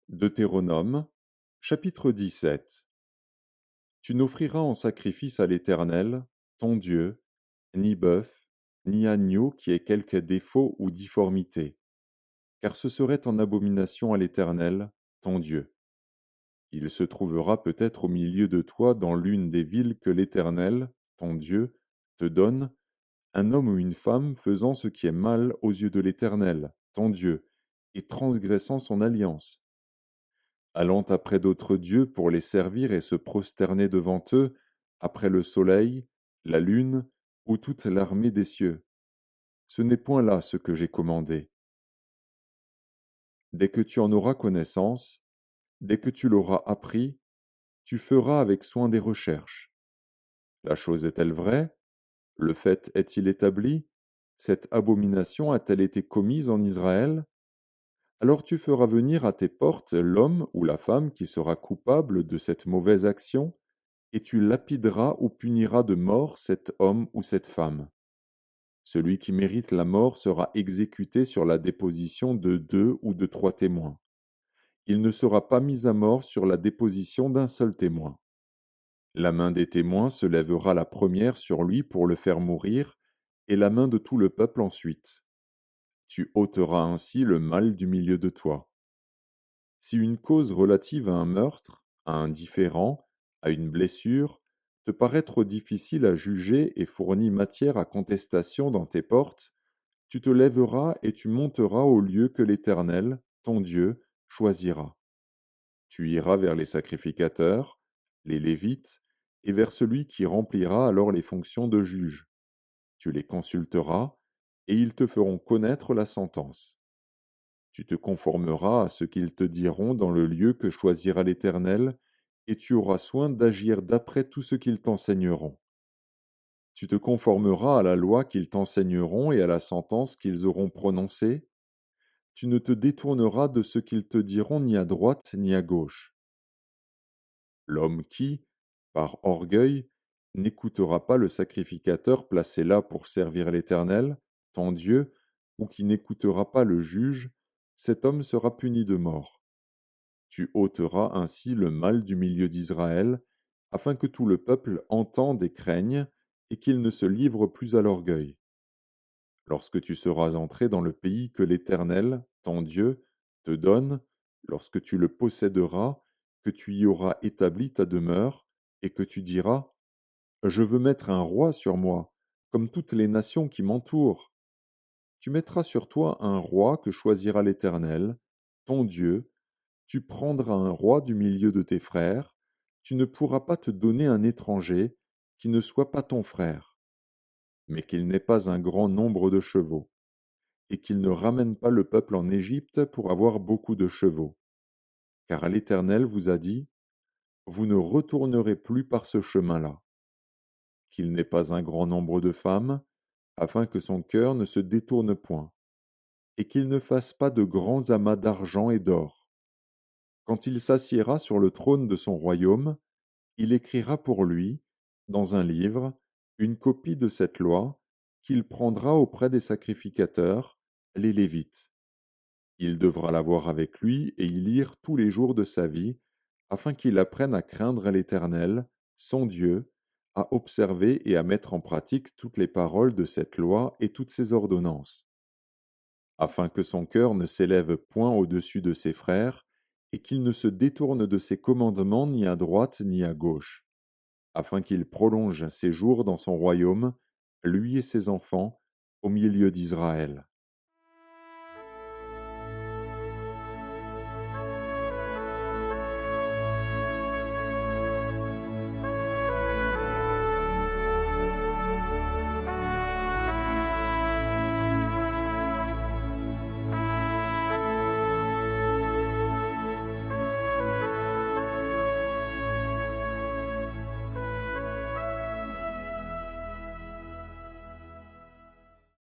Deutéronome, chapitre 17. Tu n'offriras en sacrifice à l'Éternel, ton Dieu, ni bœuf, ni agneau qui ait quelque défaut ou difformité, car ce serait en abomination à l'Éternel, ton Dieu. Il se trouvera peut-être au milieu de toi dans l'une des villes que l'Éternel, ton Dieu, te donne, un homme ou une femme faisant ce qui est mal aux yeux de l'Éternel, ton Dieu, et transgressant son alliance, allant après d'autres dieux pour les servir et se prosterner devant eux, après le soleil, la lune, ou toute l'armée des cieux. Ce n'est point là ce que j'ai commandé. Dès que tu en auras connaissance, dès que tu l'auras appris, tu feras avec soin des recherches. La chose est-elle vraie? Le fait est-il établi? Cette abomination a-t-elle été commise en Israël? Alors tu feras venir à tes portes l'homme ou la femme qui sera coupable de cette mauvaise action, et tu lapideras ou puniras de mort cet homme ou cette femme. Celui qui mérite la mort sera exécuté sur la déposition de 2 ou de 3 témoins. Il ne sera pas mis à mort sur la déposition d'un seul témoin. La main des témoins se lèvera la première sur lui pour le faire mourir, et la main de tout le peuple ensuite. Tu ôteras ainsi le mal du milieu de toi. Si une cause relative à un meurtre, à un différend, à une blessure, te paraît trop difficile à juger et fournit matière à contestation dans tes portes, tu te lèveras et tu monteras au lieu que l'Éternel, ton Dieu, choisira. Tu iras vers les sacrificateurs, les Lévites, et vers celui qui remplira alors les fonctions de juge. Tu les consulteras, et ils te feront connaître la sentence. Tu te conformeras à ce qu'ils te diront dans le lieu que choisira l'Éternel, et tu auras soin d'agir d'après tout ce qu'ils t'enseigneront. Tu te conformeras à la loi qu'ils t'enseigneront et à la sentence qu'ils auront prononcée. Tu ne te détourneras de ce qu'ils te diront ni à droite ni à gauche. L'homme qui, par orgueil, n'écoutera pas le sacrificateur placé là pour servir l'Éternel, ton Dieu, ou qui n'écoutera pas le juge, cet homme sera puni de mort. Tu ôteras ainsi le mal du milieu d'Israël, afin que tout le peuple entende et craigne, et qu'il ne se livre plus à l'orgueil. Lorsque tu seras entré dans le pays que l'Éternel, ton Dieu, te donne, lorsque tu le posséderas, que tu y auras établi ta demeure, et que tu diras, je veux mettre un roi sur moi, comme toutes les nations qui m'entourent. Tu mettras sur toi un roi que choisira l'Éternel, ton Dieu. Tu prendras un roi du milieu de tes frères. Tu ne pourras pas te donner un étranger qui ne soit pas ton frère, mais qu'il n'ait pas un grand nombre de chevaux, et qu'il ne ramène pas le peuple en Égypte pour avoir beaucoup de chevaux. Car l'Éternel vous a dit, vous ne retournerez plus par ce chemin-là. Qu'il n'ait pas un grand nombre de femmes, afin que son cœur ne se détourne point, et qu'il ne fasse pas de grands amas d'argent et d'or. Quand il s'assiera sur le trône de son royaume, il écrira pour lui, dans un livre, une copie de cette loi qu'il prendra auprès des sacrificateurs, les Lévites. Il devra l'avoir avec lui et y lire tous les jours de sa vie, afin qu'il apprenne à craindre l'Éternel, son Dieu, à observer et à mettre en pratique toutes les paroles de cette loi et toutes ses ordonnances, afin que son cœur ne s'élève point au-dessus de ses frères, et qu'il ne se détourne de ses commandements ni à droite ni à gauche, afin qu'il prolonge ses jours dans son royaume, lui et ses enfants, au milieu d'Israël.